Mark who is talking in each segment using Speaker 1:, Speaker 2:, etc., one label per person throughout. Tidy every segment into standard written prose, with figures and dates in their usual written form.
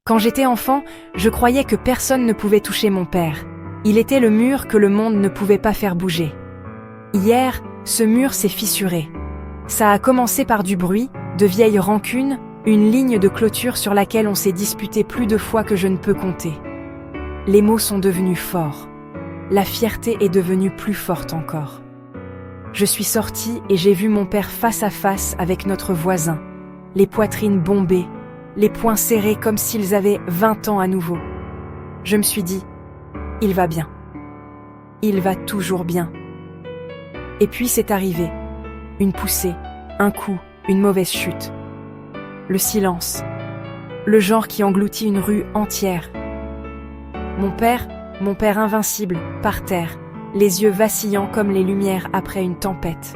Speaker 1: Quand j'étais enfant, je croyais que personne ne pouvait toucher mon père. Il était le mur que le monde ne pouvait pas faire bouger. Hier, ce mur s'est fissuré. Ça a commencé par du bruit, de vieilles rancunes, une ligne de clôture sur laquelle on s'est disputé plus de fois que je ne peux compter. Les mots sont devenus forts. La fierté est devenue plus forte encore. Je suis sortie et j'ai vu mon père face à face avec notre voisin, les poitrines bombées, les poings serrés comme s'ils avaient 20 ans à nouveau. Je me suis dit, il va bien. Il va toujours bien. Et puis c'est arrivé. Une poussée, un coup, une mauvaise chute. Le silence. Le genre qui engloutit une rue entière. Mon père invincible, par terre, les yeux vacillants comme les lumières après une tempête.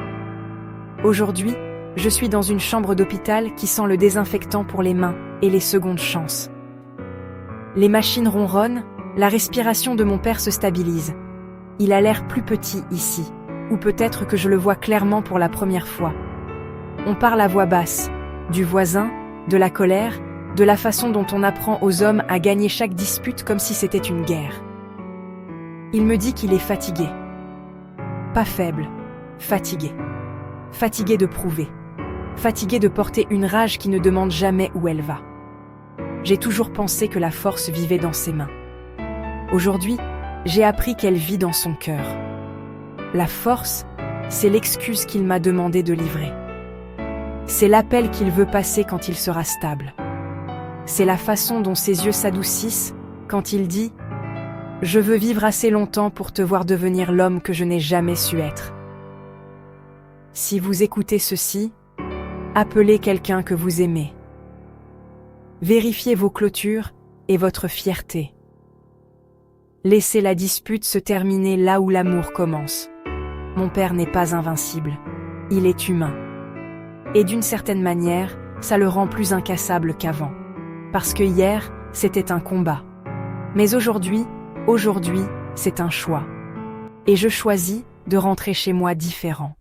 Speaker 1: Aujourd'hui, je suis dans une chambre d'hôpital qui sent le désinfectant pour les mains et les secondes chances. Les machines ronronnent, la respiration de mon père se stabilise. Il a l'air plus petit ici, ou peut-être que je le vois clairement pour la première fois. On parle à voix basse, du voisin, de la colère, de la façon dont on apprend aux hommes à gagner chaque dispute comme si c'était une guerre. Il me dit qu'il est fatigué. Pas faible, fatigué. Fatigué de prouver. Fatigué de porter une rage qui ne demande jamais où elle va. J'ai toujours pensé que la force vivait dans ses mains. Aujourd'hui, j'ai appris qu'elle vit dans son cœur. La force, c'est l'excuse qu'il m'a demandé de livrer. C'est l'appel qu'il veut passer quand il sera stable. C'est la façon dont ses yeux s'adoucissent quand il dit « Je veux vivre assez longtemps pour te voir devenir l'homme que je n'ai jamais su être. » Si vous écoutez ceci, appelez quelqu'un que vous aimez. Vérifiez vos clôtures et votre fierté. Laissez la dispute se terminer là où l'amour commence. Mon père n'est pas invincible, il est humain. Et d'une certaine manière, ça le rend plus incassable qu'avant. Parce que hier, c'était un combat. Mais aujourd'hui, c'est un choix. Et je choisis de rentrer chez moi différent.